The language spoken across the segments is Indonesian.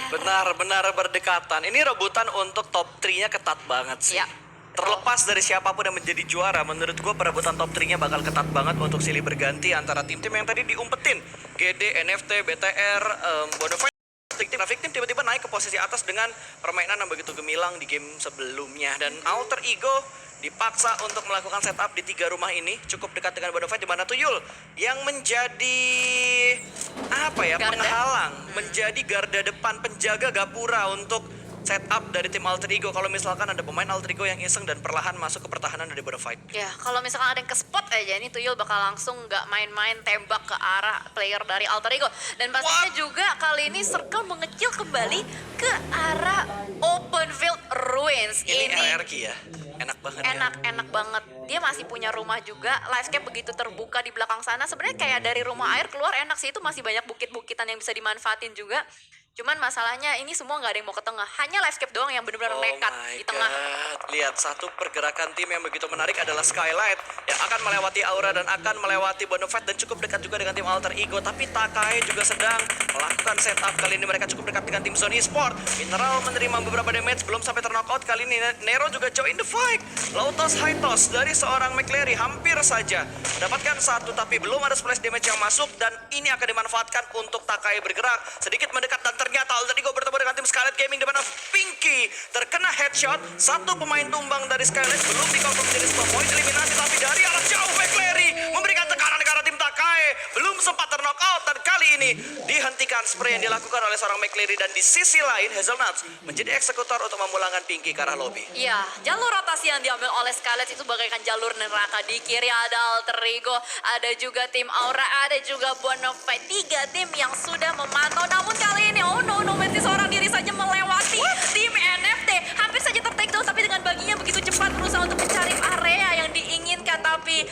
Benar-benar berdekatan. Ini rebutan untuk top 3-nya ketat banget sih. Ya. Terlepas dari siapapun yang menjadi juara, menurut gue perebutan top 3-nya bakal ketat banget untuk silih berganti antara tim-tim yang tadi diumpetin. GD, NFT, BTR, Bonafide. Victim tiba-tiba naik ke posisi atas dengan permainan yang begitu gemilang di game sebelumnya. Dan Alter Ego dipaksa untuk melakukan setup di 3 rumah ini. Cukup dekat dengan Bonafide di mana Tuyul yang menjadi Garda. penghalang, menjadi garda depan penjaga gapura untuk setup dari tim Alter Ego. Kalau misalkan ada pemain Alter Ego yang iseng dan perlahan masuk ke pertahanan dari Bonafide. Ya, kalau misalkan ada yang ke spot aja ini Tuyul bakal langsung nggak main-main tembak ke arah player dari Alter Ego. Dan pastinya juga kali ini Circle mengecil kembali ke arah Open Field Ruins. Ini RRQ ya, enak banget ya. Enak banget. Dia masih punya rumah juga. Livescape begitu terbuka di belakang sana. Sebenarnya kayak dari rumah air keluar enak sih, itu masih banyak bukit-bukitan yang bisa dimanfaatin juga. Cuman masalahnya ini semua nggak ada yang mau ke tengah. Hanya Livescape doang yang benar-benar nekat di tengah. Lihat, satu pergerakan tim yang begitu menarik adalah Skylight yang akan melewati Aura dan akan melewati Bonafide dan cukup dekat juga dengan tim Alter Ego. Tapi Takai juga sedang melakukan setup. Kali ini mereka cukup dekat dengan tim Zone Esport. Mineral menerima beberapa damage belum sampai terknockout. Kali ini Nero juga join the fight. Low toss high toss dari seorang McCleary hampir saja mendapatkan satu, tapi belum ada splash damage yang masuk. Dan ini akan dimanfaatkan untuk Takai bergerak sedikit mendekat, dan ternyata Alter Ego bertemu dengan tim Skylight Gaming di mana Pinky terkena headshot. Satu pemain tumbang dari Skylight belum dikonfirm menjadi sebuah poin eliminasi, tapi dari arah jauh McCleary memberikan tekanan ke arah tim Takai. Belum sempat terknockout dan kali ini dihentikan spray yang dilakukan oleh seorang McCleary. Dan di sisi lain Hazelnuts menjadi eksekutor untuk memulangkan Pinky ke arah lobby. Iya, jalur rotasi yang diambil oleh Skylight itu bagaikan jalur neraka. Di kiri ada Alter Ego, ada juga tim Aura, ada juga Bonafide. 3 tim yang sudah memantau. Namun kali ini, oh no, Messi seorang diri saja melewati tim NFT. Hampir saja ter-take down, tapi dengan baginya begitu cepat berusaha untuk mencari area yang diinginkan. Tapi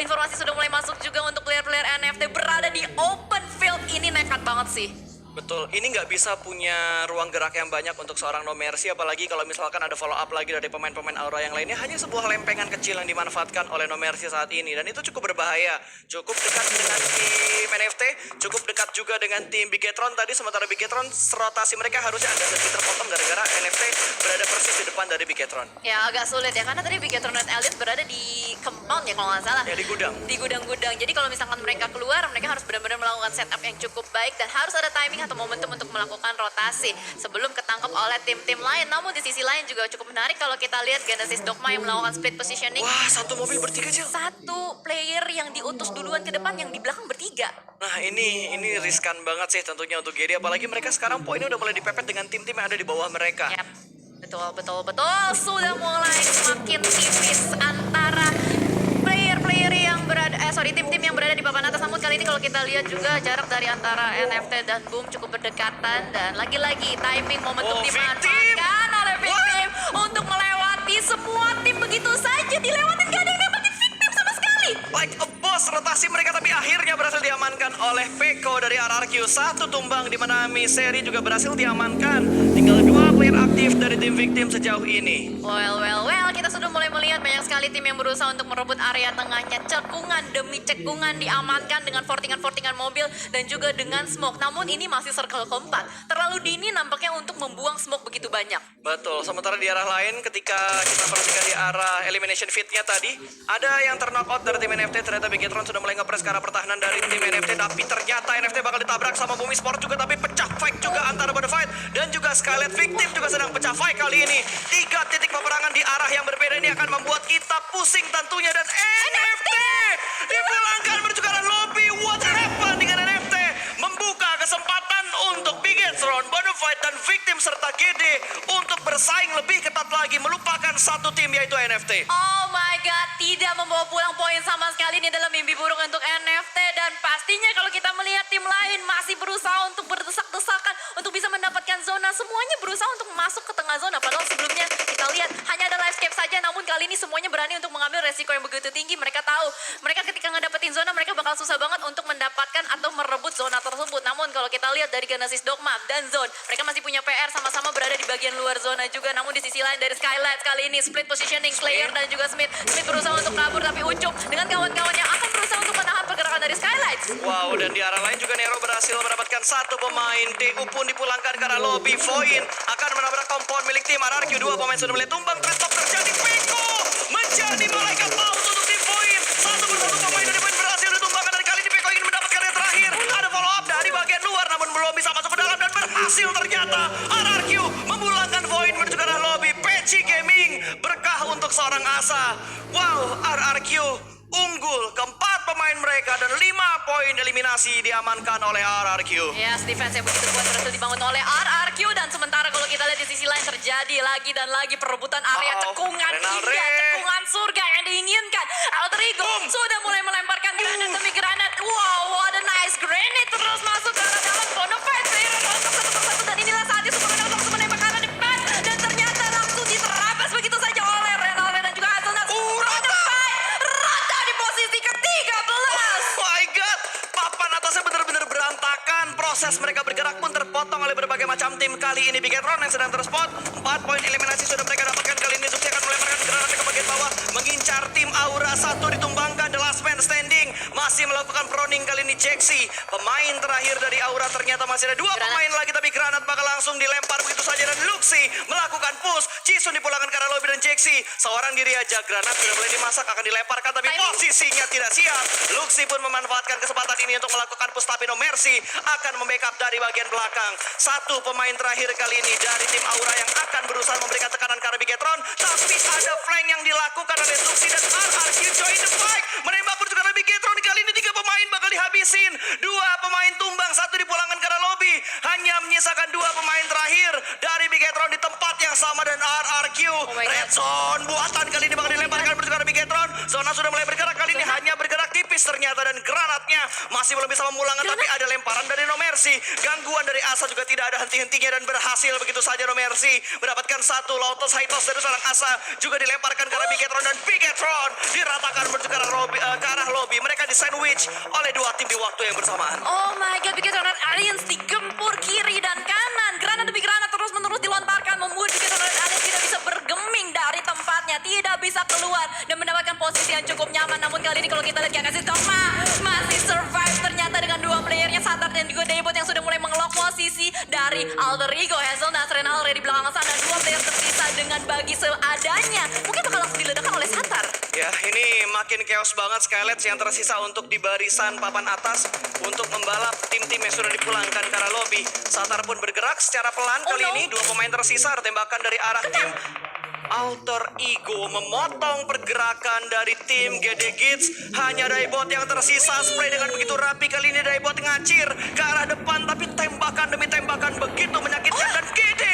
informasi sudah mulai masuk juga untuk player-player NFT berada di open field. Ini nekat banget sih. Betul, ini nggak bisa punya ruang gerak yang banyak untuk seorang No Mercy, apalagi kalau misalkan ada follow up lagi dari pemain-pemain Aura yang lainnya. Hanya sebuah lempengan kecil yang dimanfaatkan oleh No Mercy saat ini, dan itu cukup berbahaya. Cukup dekat dengan tim NFT, cukup dekat juga dengan tim Bigetron tadi, sementara Bigetron rotasi mereka harusnya agak sedikit terpotong gara-gara NFT berada persis di depan dari Bigetron. Ya agak sulit ya, karena tadi Bigetron dan Elite berada di compound ya kalau nggak salah. Ya, di gudang. Di gudang-gudang, jadi kalau misalkan mereka keluar, mereka harus benar-benar melakukan setup yang cukup baik dan harus ada timing atau momentum untuk melakukan rotasi sebelum ketangkep oleh tim-tim lain. Namun di sisi lain juga cukup menarik kalau kita lihat Genesis Dogma yang melakukan split positioning. Wah, satu mobil bertiga, Cil. Satu player yang diutus duluan ke depan, yang di belakang bertiga. Nah, ini riskan banget sih tentunya untuk GD, apalagi mereka sekarang poinnya udah mulai dipepet dengan tim-tim yang ada di bawah mereka. Yap. Betul. Sudah mulai semakin tipis antara player-player yang berada, tim-tim yang berada di papan atas. Namun kali ini kalau kita lihat juga jarak dari antara NFT dan Boom cukup berdekatan. Dan lagi-lagi timing momentum dimanfaatkan oleh Victim untuk melewati semua tim begitu saja. Dilewatin, gak ada yang dapetin Victim sama sekali. Like a boss, rotasi mereka tapi akhirnya berhasil diamankan oleh Peko dari RRQ. Satu tumbang di mana Misery juga berhasil diamankan. Tinggal 2 player aktif dari tim Victim sejauh ini. Well, kita sudah mulai melihat banyak sekali tim yang berusaha untuk merebut area tengahnya. Cekungan demi cekungan diamankan dengan fortingan mobil dan juga dengan smoke. Namun ini masih circle keempat. Terlalu dini nampaknya untuk membuang smoke begitu banyak. Betul, sementara di arah lain ketika kita perhatikan di arah elimination feed-nya tadi, ada yang terknockout dari tim NFT. Ternyata Bigetron sudah mulai ngepres ke arah pertahanan dari tim NFT, tapi ternyata NFT bakal ditabrak sama Bumi Sport juga, tapi pecah fight juga antara Bonafide dan juga Skylight. Victim juga sedang pecah fight kali ini. 3 titik peperangan di arah yang berbeda ini akan membuat kita pusing tentunya. Dan NFT dipulangkan menuju ke arah lobby. What happened dengan NFT? Membuka kesempatan untuk Bigetron, Bonafide dan Victim serta GD untuk bersaing lebih ketat lagi, melupakan satu tim yaitu NFT. Oh my god, tidak membawa pulang poin sama sekali. Ini adalah mimpi buruk untuk NFT. Dan pastinya kalau kita melihat tim lain masih berusaha untuk berdesak-desakan untuk bisa mendapatkan zona. Semuanya berusaha untuk masuk ke tengah zona. Padahal sebelumnya kita lihat hanya ada Livescape saja. Namun kali ini semuanya berani untuk mengambil resiko yang begitu tinggi. Mereka tahu, mereka ketika ngedapetin zona, mereka bakal susah banget untuk mendapatkan atau merebut zona tersebut. Namun kalau kita lihat dari Genesis Dogma dan Zone, mereka masih punya PR, sama-sama berada di bagian luar zona juga. Namun di sisi lain dari Skylight kali ini split positioning Slayer dan juga Smith berusaha untuk kabur, tapi Ucup dengan kawan-kawannya akan berusaha untuk menahan pergerakan dari dari Skylights. Wow, dan di arah lain juga Nero berhasil mendapatkan satu pemain. DU pun dipulangkan ke arah lobby. Void akan menabrak kompon milik tim RRQ. Dua pemain sudah mulai tumbang. Trash terjadi. Peko menjadi malaikat maut untuk tim Void. Satu persatu pemain dari Void berhasil ditumbangkan. Dan kali ini Peko ingin mendapatkan yang terakhir. Ada follow up dari bagian luar, namun belum bisa masuk ke dalam. Dan berhasil ternyata RRQ memulangkan Void menuju ke arah lobby. Peci Gaming berkah untuk seorang Asa. Wow, RRQ unggul, keempat pemain mereka dan 5 poin eliminasi diamankan oleh RRQ. Yes, defense yang begitu kuat berhasil dibangun oleh RRQ. Dan sementara kalau kita lihat di sisi lain terjadi lagi dan lagi perebutan area cekungan Renalre. indah, cekungan surga yang diinginkan. Alter Ego sudah mulai melemparkan granat demi granat. Wow, ada nice granate terus masuk ke arah dalam bonafide player untuk satu persatu. Dan inilah saatnya Superman langsung menembak ke arah depan. Dan ternyata langsung diterabas begitu saja oleh Renalre dan juga Hazelnuts. Rata di posisi ke-13. My God, papan atasnya benar-benar berantakan. Proses mereka bergerak pun terpotong oleh berbagai macam tim. Kali ini Bigetron yang sedang terspot. 4 poin eliminasi sudah mereka dapatkan. Kali ini Zuxi akan melemparkan granatnya ke bagian bawah. Mengincar tim Aura. Satu ditumbangkan. The last man standing. Masih melakukan proning kali ini Jaxi. Pemain terakhir dari Aura ternyata masih ada 2 pemain lagi. Tapi granat bakal langsung dilempar begitu saja. Dan Luxi melakukan push. Jisun dipulangkan ke arah lobby dan Jaxi. Seorang diri aja. Granat sudah mulai dimasak. Akan dilemparkan. Tapi posisinya tidak siap. Luxi pun memanfaatkan kesempatan ini untuk melakukan push. Tapi No Mercy akan membackup dari bagian belakang. Satu pemain terakhir kali ini dari tim Aura yang akan berusaha memberikan tekanan ke arah Bigetron. Tapi ada flank yang dilakukan oleh Luxi dan RRQ join the fight. Menembak pun juga dari Bigetron. Kali ini 3 pemain bakal dihabisin. 2 pemain tumbang, 1 dipulangkan ke arah lobby. Hanya menyisakan 2 pemain terakhir dari Bigetron di tempat yang sama dan RRQ. Red Zone buatan kali ini bakal dilemparkan menuju ke arah Bigetron. Zona sudah mulai bergerak kali ini, hanya bergerak tipis ternyata dan granatnya masih belum bisa memulangkan. Tapi ada lemparan dari No Mercy. Gangguan dari Asa juga tidak ada henti-hentinya dan berhasil begitu saja No Mercy mendapatkan 1 Lotus High Toss dari seorang Asa. Juga dilemparkan ke arah Bigetron dan Bigetron diratakan menuju ke arah lobby. Mereka di sandwich oleh 2 tim di waktu yang bersamaan. Oh my God, Bigetron Aliens digempur kiri dan kanan. Granat demi granat terus-menerus dilontarkan. Membuat Bigetron Aliens tidak bisa bergeming dari tempatnya. Tidak bisa keluar dan mendapatkan posisi yang cukup nyaman. Namun kali ini kalau kita lihat Kakashi Dogma masih survive ternyata dengan 2 playernya Satar dan juga Daybot yang sudah mulai mengelok posisi dari Alter Ego. Hazelnuts, Renalre di belakang sana. 2 player tersisa dengan bagi seadanya. Mungkin bakal langsung diledakkan oleh Satar. Ya, ini makin chaos banget. Skylights yang tersisa untuk di barisan papan atas untuk membalap tim-tim yang sudah dipulangkan ke arah lobby. Satar pun bergerak secara pelan kali ini. 2 pemain tersisa, ada tembakan dari arah tim Alter Ego memotong pergerakan dari tim GD Gits. Hanya Daibot yang tersisa. Spray dengan begitu rapi. Kali ini Daibot ngacir ke arah depan. Tapi tembakan demi tembakan begitu menyakitkan. Dan GD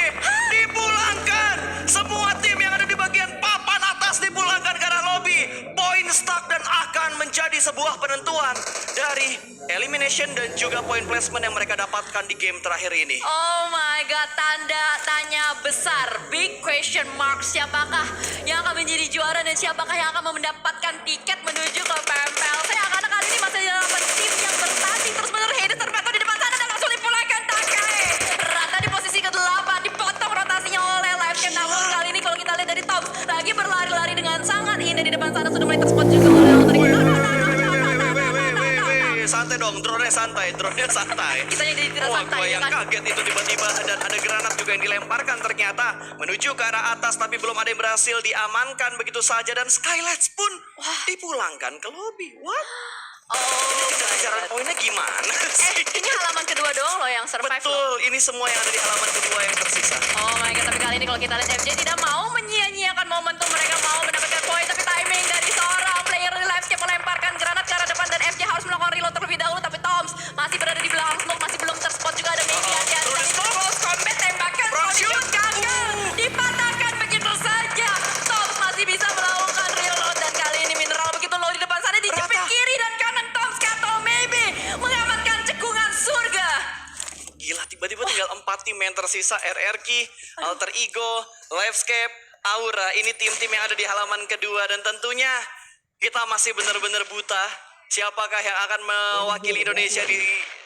dipulangkan. Semua tim yang ada di bagian papan atas dipulangkan ke arah lobby. Poin stuck dan akan menjadi sebuah penentuan dari elimination dan juga poin placement yang mereka dapatkan di game terakhir ini. Oh my God, tanda tanya besar. Big question mark. Siapakah yang akan menjadi juara dan siapakah yang akan mendapatkan tiket menuju ke PMPL? Karena kali ini masih ada tim yang bertanding terus menerus. Hades terpantau di depan sana dan langsung dipulangkan Takai. Rata di posisi ke-8, dipotong rotasinya oleh Livescan. Namun kali ini kalau kita lihat dari Toms lagi berlari-lari dengan sangat indah di depan sana, sudah mulai terspot juga oleh Alter Ego. Santai dong, drone-nya santai, drone-nya santai. Kita yang jadi tidak Wah, santai, gue yang kan? kaget itu tiba-tiba dan ada granat juga yang dilemparkan ternyata menuju ke arah atas, tapi belum ada yang berhasil diamankan begitu saja dan Skylights pun dipulangkan ke lobby. What? Oh, Jalan poinnya gimana sih? ini halaman kedua doang loh yang survive loh. Betul, ini semua yang ada di halaman kedua yang tersisa. Oh my God, tapi kali ini kalau kita lihat FJ tidak mau menyia-nyiakan momentum, mereka mau mendapatkan poin, tapi timing dari seorang player di Livescape melemparkan granat ke arah depan dan FJ harus melakukan reload terlebih dahulu, tapi Toms masih berada di belakang smoke, masih belum terspot juga ada Maybe hati-hati. Terus Close combat tembakan, Front body shoot. shoot gagal, dipatahkan begitu saja. Toms masih bisa melakukan reload dan kali ini Mineral begitu low di depan sana dijepit Rata. kiri dan kanan Toms Kato Maybe mengamankan cekungan surga. Gila, tiba-tiba tinggal 4 tim yang tersisa. RRQ, Alter Ego, Livescape, Aura. Ini tim-tim yang ada di halaman kedua. Dan tentunya kita masih benar-benar buta. Siapakah yang akan mewakili Indonesia di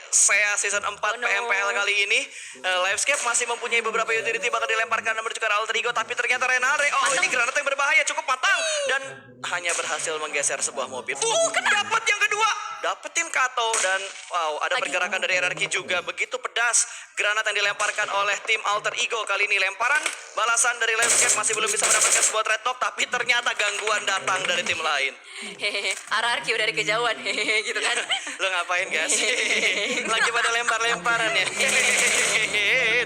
SEA Season 4 PMPL kali ini. Livescape masih mempunyai beberapa utility bakal dilemparkan menuju ke Alter Ego. Tapi ternyata Renalre, ini granat yang berbahaya, cukup matang. Dan hanya berhasil menggeser sebuah mobil. Dapat yang kedua. dapetin Kato dan wow, ada pergerakan dari RRQ juga. Begitu pedas granat yang dilemparkan oleh tim Alter Ego. Kali ini lemparan balasan dari Landscape masih belum bisa mendapatkan sebuah trade knock, tapi ternyata gangguan datang dari tim lain. Hehehe, RRQ dari kejauhan, hehehe, gitu kan. Lo ngapain guys? Lagi pada lempar-lemparan ya.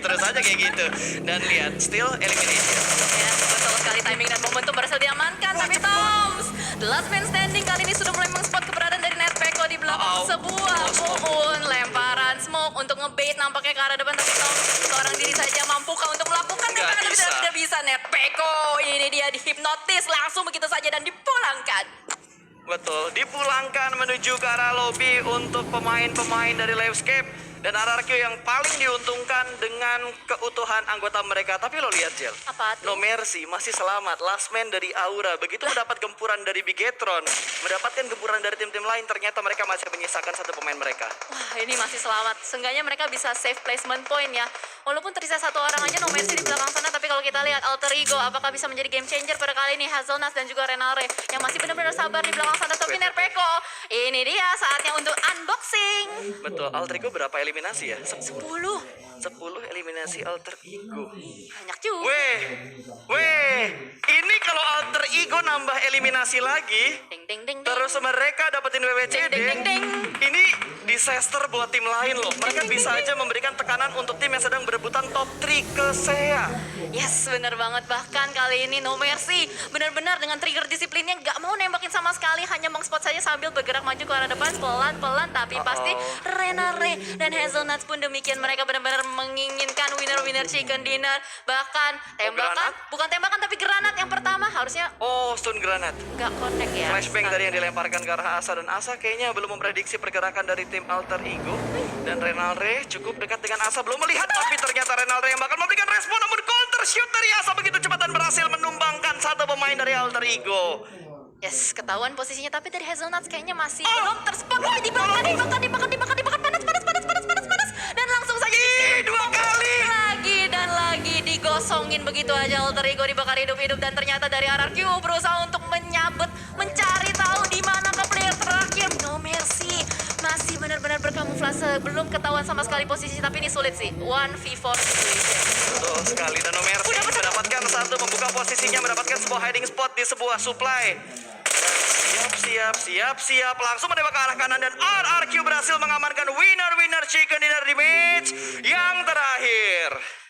Terus aja kayak gitu. Dan lihat, still elimination. Ya, betul sekali timing dan momentum berhasil diamankan. Tapi Toms, the last man standing kali ini sudah mulai mengspot keberadaan dari Netpeko di belakang sebuah pohon. Lemparan smoke untuk ngebait nampaknya ke arah depan. Tapi Toms, seorang diri saja mampukah untuk melakukan tembakan? Tapi tidak bisa. Netpeko, ini dia dihipnotis langsung begitu saja dan dipulangkan. Betul, dipulangkan menuju ke arah lobby untuk pemain-pemain dari Landscape. Dan RRQ yang paling diuntungkan dengan keutuhan anggota mereka. Tapi lo lihat, Jel. Apa tuh? No Mercy masih selamat. Last man dari Aura. Begitu mendapat gempuran dari Bigetron, mendapatkan gempuran dari tim-tim lain, ternyata mereka masih menyisakan satu pemain mereka. Wah, ini masih selamat. Seenggaknya mereka bisa save placement point ya. Walaupun tersisa satu orang aja No Mercy di belakang sana. Tapi kalau kita lihat Alter Ego, apakah bisa menjadi game changer pada kali ini? Hazelnuts dan juga Renalre yang masih benar-benar sabar di belakang sana. Tapi Netpeko, ini dia saatnya untuk unboxing. Betul, Alter Ego berapa eliminasi ya? 10. 10 eliminasi Alter Ego. Banyak juga. Weh, ini kalau Alter Ego nambah eliminasi lagi, Ding ding ding ding. terus mereka dapetin WWCD, Ding, ding, ding, ding. ini disaster buat tim lain loh. Mereka bisa aja memberikan tekanan untuk tim yang sedang berebutan top 3 ke SEA. Yes, bener banget. Bahkan kali ini No Mercy benar-benar dengan trigger disiplinnya nggak mau nembakin sama sekali, hanya mengspot saja sambil bergerak maju ke arah depan pelan-pelan. Tapi pasti Renare dan Hazelnuts pun demikian. Mereka benar-benar menginginkan winner chicken dinner. Bahkan tembakan, bukan tembakan tapi granat yang pertama harusnya Oh, stun granat. nggak connect ya. Flashbang tadi yang dilemparkan ke arah Asa, dan Asa kayaknya belum memprediksi pergerakan dari tim Alter Ego. Dan Renalre cukup dekat dengan Asa, belum melihat, tapi ternyata Renalre yang bakal memberikan respon, namun counter shoot dari Asa begitu cepat dan berhasil menumbangkan satu pemain dari Alter Ego. Yes, ketahuan posisinya, tapi dari Hazelnuts kayaknya masih belum terspot. Wah, dibakar, panas. Dan langsung saja Dua kali. lagi digosongin begitu aja. Alter Ego dibakar hidup-hidup, dan ternyata dari RRQ berusaha untuk mencari tahu di mana ke player terakhir. No Mercy masih benar-benar berkamuflase, belum ketahuan sama sekali posisi, tapi ini sulit sih. 1v4 situation. Betul sekali, dan No Mercy mendapatkan satu, membuka posisinya, mendapatkan sebuah hiding spot di sebuah supply. Dan siap, langsung menembak ke arah kanan, dan RRQ berhasil mengamankan winner chicken dinner di match yang terakhir.